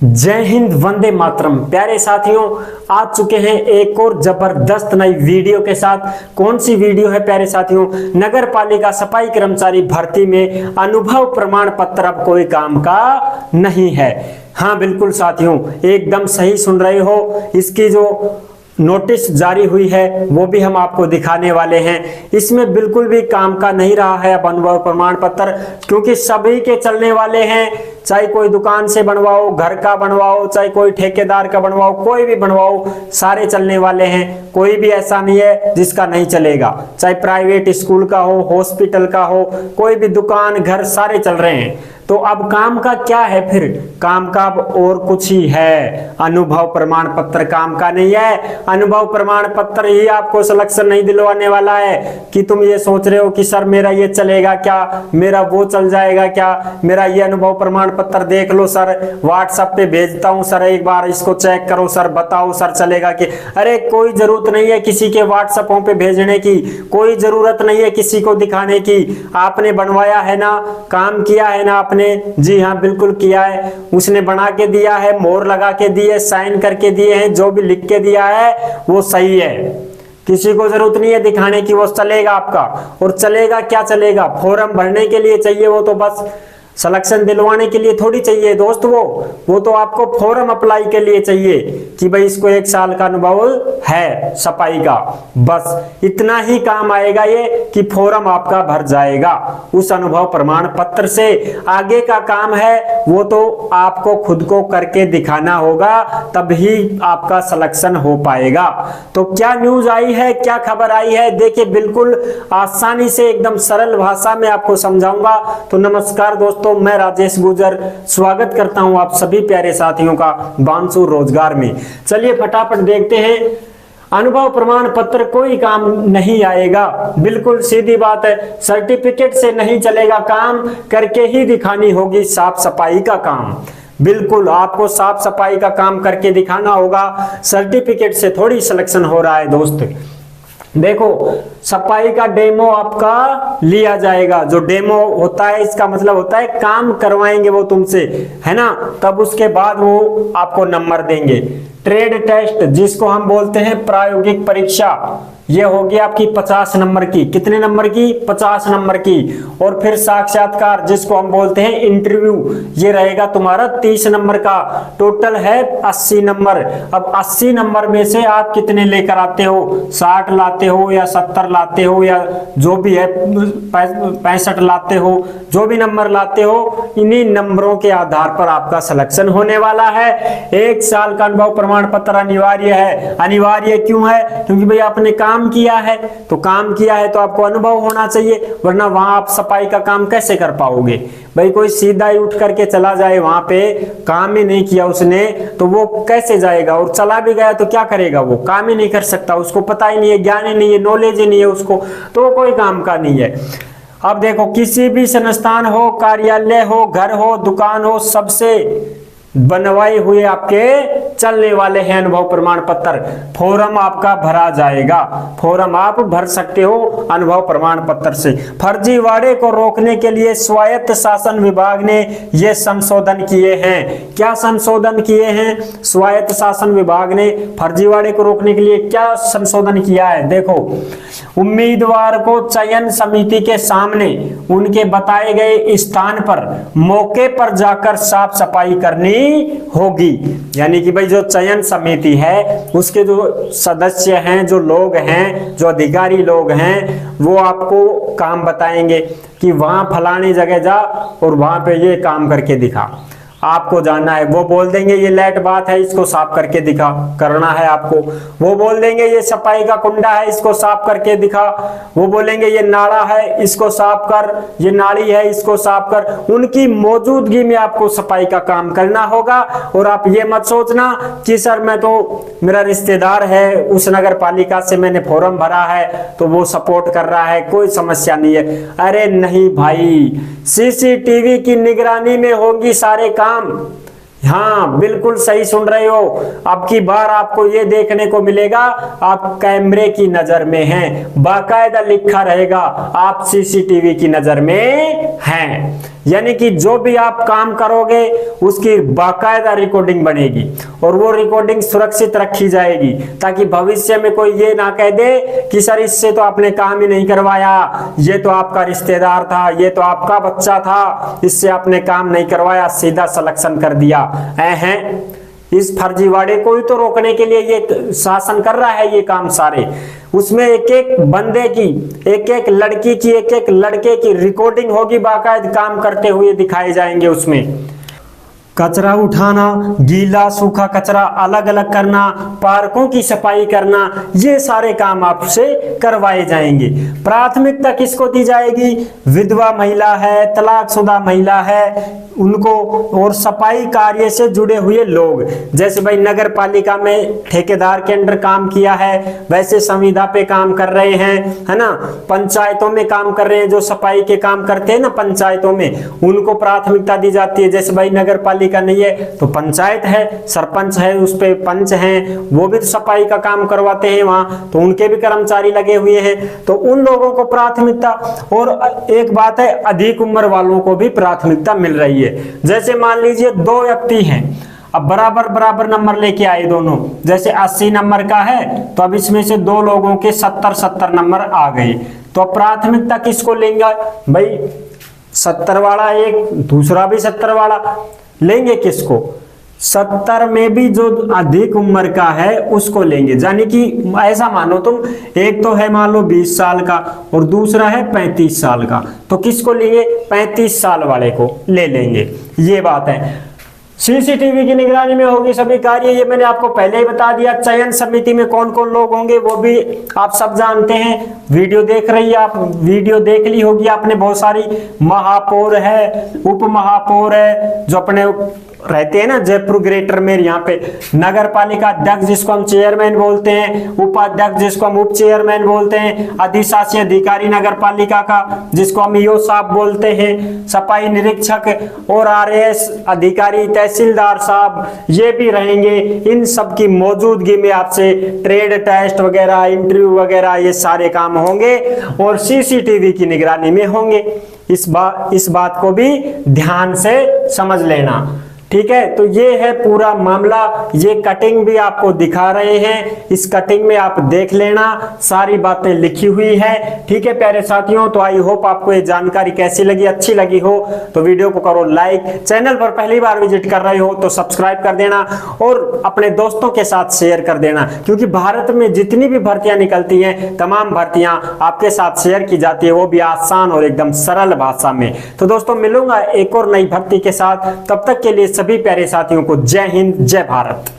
जय हिंद, वंदे मातरम। प्यारे साथियों, आ चुके हैं एक और जबरदस्त नई वीडियो के साथ। कौन सी वीडियो है प्यारे साथियों? नगर पालिका सफाई कर्मचारी भर्ती में अनुभव प्रमाण पत्र अब कोई काम का नहीं है। हाँ बिल्कुल साथियों, एकदम सही सुन रहे हो। इसकी जो नोटिस जारी हुई है वो भी हम आपको दिखाने वाले हैं। इसमें बिल्कुल भी काम का नहीं रहा है अब अनुभव प्रमाण पत्र, क्योंकि सभी के चलने वाले हैं। चाहे कोई दुकान से बनवाओ, घर का बनवाओ, चाहे कोई ठेकेदार का बनवाओ, कोई भी बनवाओ, सारे चलने वाले हैं। कोई भी ऐसा नहीं है जिसका नहीं चलेगा। चाहे प्राइवेट स्कूल का हो, हॉस्पिटल का हो, कोई भी दुकान घर सारे चल रहे हैं। तो अब काम का क्या है? फिर काम का अब और कुछ ही है। अनुभव प्रमाण पत्र काम का नहीं है। अनुभव प्रमाण पत्र ही आपको सिलेक्शन नहीं दिलवाने वाला है कि तुम ये सोच रहे हो कि सर मेरा ये चलेगा क्या, मेरा वो चल जाएगा क्या, मेरा ये अनुभव प्रमाण पत्र देख लो सर, व्हाट्सएप पे भेजता हूं सर, एक बार इसको चेक करो सर, बताओ सर चलेगा कि। अरे कोई जरूरत नहीं है किसी के व्हाट्सएपों पे भेजने की, कोई जरूरत नहीं है किसी को दिखाने की। आपने बनवाया है ना, काम किया है ना आपने? जी हाँ बिल्कुल किया है। उसने बना के दिया है, मोहर लगा के दिए, साइन करके दिए हैं, जो भी लिख के दिया है वो सही है। किसी को जरूरत नहीं है दिखाने की, वो चलेगा आपका। और चलेगा क्या चलेगा? फॉर्म भरने के लिए चाहिए वो, तो बस सिलेक्शन दिलवाने के लिए थोड़ी चाहिए दोस्त। वो तो आपको फॉर्म अप्लाई के लिए चाहिए कि भाई इसको 1 साल का अनुभव है सफाई का। बस इतना ही काम आएगा ये कि फॉर्म आपका भर जाएगा उस अनुभव प्रमाण पत्र से। आगे का काम है वो तो आपको खुद को करके दिखाना होगा, तभी आपका सिलेक्शन हो पाएगा। तो क्या न्यूज आई है, क्या खबर आई है, देखिए बिल्कुल आसानी से एकदम सरल भाषा में आपको समझाऊंगा। तो नमस्कार दोस्तों, मैं राजेश गुजर स्वागत करता हूं आप सभी प्यारे साथियों का बांसुर रोजगार में। चलिए फटाफट देखते हैं। अनुभव प्रमाण पत्र कोई काम नहीं आएगा, बिल्कुल सीधी बात है। सर्टिफिकेट से नहीं चलेगा, काम करके ही दिखानी होगी साफ सफाई का काम। बिल्कुल आपको साफ सफाई का काम करके दिखाना होगा, सर्टिफिकेट से थोड़ी सिलेक्शन हो रहा है दोस्त। देखो सफाई का डेमो आपका लिया जाएगा। जो डेमो होता है इसका मतलब होता है काम करवाएंगे वो तुमसे, है ना, तब उसके बाद वो आपको नंबर देंगे। ट्रेड टेस्ट जिसको हम बोलते हैं प्रायोगिक परीक्षा, ये होगी आपकी 50 नंबर की। कितने नंबर की? 50 नंबर की। और फिर साक्षात्कार जिसको हम बोलते हैं इंटरव्यू, ये रहेगा तुम्हारा 30 नंबर का। टोटल है 80 नंबर। अब 80 नंबर में से आप कितने लेकर आते हो? 60 लाते हो या 70 लाते हो या जो भी है 65 लाते हो, जो भी नंबर लाते हो, इन्हीं नंबरों के आधार पर आपका सिलेक्शन होने वाला है। 1 साल का अनुभव प्रमाण पत्र अनिवार्य है। अनिवार्य क्यों है? क्योंकि भाई आपने काम किया है, तो काम किया है तो आपको अनुभव होना चाहिए, वरना वहां आप सफाई का काम कैसे कर पाओगे? भाई कोई सीधा ही उठ करके चला जाए, वहां पे काम ही नहीं किया उसने, तो वो कैसे जाएगा? और चला भी गया तो क्या करेगा? वो काम ही नहीं कर सकता, उसको पता ही नहीं है, ज्ञान ही नहीं है, नॉलेज ही नहीं है उसको, तो वो कोई काम का नहीं है। अब देखो किसी भी संस्थान हो, कार्यालय हो, घर हो, दुकान हो, सबसे बनवाए हुए आपके चलने वाले हैं अनुभव प्रमाण पत्र। फॉर्म आपका भरा जाएगा, फॉर्म आप भर सकते हो अनुभव प्रमाण पत्र से। फर्जीवाड़े को रोकने के लिए स्वायत्त शासन विभाग ने ये संशोधन किए हैं। क्या संशोधन किए हैं? स्वायत्त शासन विभाग ने फर्जीवाड़े को रोकने के लिए क्या संशोधन किया है? देखो, उम्मीदवार को चयन समिति के सामने उनके बताए गए स्थान पर मौके पर जाकर साफ सफाई करनी होगी। यानी कि भाई जो चयन समिति है उसके जो सदस्य हैं, जो लोग हैं, जो अधिकारी लोग हैं, वो आपको काम बताएंगे कि वहां फलाने जगह जा और वहां पे ये काम करके दिखा, आपको जाना है। वो बोल देंगे ये लेट बात है, इसको साफ करके दिखा, करना है आपको। वो बोल देंगे ये सफाई का कुंडा है, इसको साफ करके दिखा। वो बोलेंगे ये नाला है, इसको साफ कर, ये नाली है, इसको साफ कर। उनकी मौजूदगी में आपको सफाई का काम करना होगा। और आप ये मत सोचना कि सर मैं तो, मेरा रिश्तेदार है उस नगर पालिका से, मैंने फॉर्म भरा है तो वो सपोर्ट कर रहा है, कोई समस्या नहीं है। अरे नहीं भाई, सीसीटीवी की निगरानी में होंगी सारे काम। हाँ बिल्कुल सही सुन रहे हो। अब की बार आपको ये देखने को मिलेगा आप कैमरे की नजर में हैं, बाकायदा लिखा रहेगा आप सीसीटीवी की नजर में हैं। यानी कि जो भी आप काम करोगे उसकी बाकायदा रिकॉर्डिंग बनेगी और वो रिकॉर्डिंग सुरक्षित रखी जाएगी, ताकि भविष्य में कोई ये ना कह दे कि सर इससे तो आपने काम ही नहीं करवाया, ये तो आपका रिश्तेदार था, ये तो आपका बच्चा था, इससे आपने काम नहीं करवाया, सीधा सिलेक्शन कर दिया। हैं इस फर्जीवाड़े को ही तो रोकने के लिए ये शासन कर रहा है ये काम सारे। उसमें एक एक बंदे की, एक एक लड़की की, एक एक लड़के की रिकॉर्डिंग होगी, बाकायदा काम करते हुए दिखाए जाएंगे। उसमें कचरा उठाना, गीला सूखा कचरा अलग अलग करना, पार्कों की सफाई करना, ये सारे काम आपसे करवाए जाएंगे। प्राथमिकता किसको दी जाएगी? विधवा महिला है, तलाकशुदा महिला है, उनको, और सफाई कार्य से जुड़े हुए लोग। जैसे भाई नगर पालिका में ठेकेदार के अंडर काम किया है, वैसे संविदा पे काम कर रहे हैं, है ना, पंचायतों में काम कर रहे हैं, जो सफाई के काम करते हैं ना पंचायतों में, उनको प्राथमिकता दी जाती है। जैसे भाई नगर पालिका नहीं है तो पंचायत है, सरपंच है, उस पे पंच हैं, वो भी तो सफाई का काम करवाते हैं वहां, तो उनके भी कर्मचारी लगे हुए हैं, तो उन लोगों को प्राथमिकता। और एक बात है, अधिक उम्र वालों को भी प्राथमिकता मिल रही है। जैसे मान लीजिए दो व्यक्ति हैं, अब बराबर बराबर नंबर लेके आए दोनों, जैसे 80 नंबर का है तो अब इसमें से दो लोगों के 70-70 नंबर आ गए, तो प्राथमिकता किसको लेंगे भाई? 70 वाला एक, दूसरा भी 70 वाला लेंगे। किसको? 70 में भी जो अधिक उम्र का है उसको लेंगे। यानी कि ऐसा मानो तुम, एक तो है मान लो 20 साल का और दूसरा है 35 साल का, तो किसको लेंगे? 35 साल वाले को ले लेंगे। ये बात है। सीसीटीवी की निगरानी में होगी सभी कार्य, ये मैंने आपको पहले ही बता दिया। चयन समिति में कौन कौन लोग होंगे वो भी आप सब जानते हैं, वीडियो देख रही है आप, वीडियो देख ली होगी आपने बहुत सारी। महापौर है, उप महापौर है, जो अपने रहते हैं ना जयपुर ग्रेटर में, यहाँ पे नगर पालिका अध्यक्ष जिसको हम चेयरमैन बोलते हैं, उपाध्यक्ष जिसको हम उप चेयरमैन बोलते हैं, अधिशासी अधिकारी नगर पालिका का जिसको हम ईओ साहब बोलते हैं, सफाई निरीक्षक और आरएएस अधिकारी, तहसीलदार साहब, ये भी रहेंगे। इन सब की मौजूदगी में आपसे ट्रेड टेस्ट वगैरह, इंटरव्यू वगैरह, ये सारे काम होंगे और सीसीटीवी की निगरानी में होंगे। इस बात को भी ध्यान से समझ लेना, ठीक है। तो ये है पूरा मामला, ये कटिंग भी आपको दिखा रहे हैं, इस कटिंग में आप देख लेना, सारी बातें लिखी हुई है, ठीक है प्यारे साथियों। तो आई होप आपको ये जानकारी कैसी लगी, अच्छी लगी हो तो वीडियो को करो लाइक, चैनल पर पहली बार विजिट कर रहे हो तो सब्सक्राइब कर देना और अपने दोस्तों के साथ शेयर कर देना, क्योंकि भारत में जितनी भी भर्तियां निकलती हैं तमाम भर्तियां आपके साथ शेयर की जाती है, वो भी आसान और एकदम सरल भाषा में। तो दोस्तों मिलूंगा एक और नई भर्ती के साथ, तब तक के लिए सभी प्यारे साथियों को जय हिंद, जय भारत।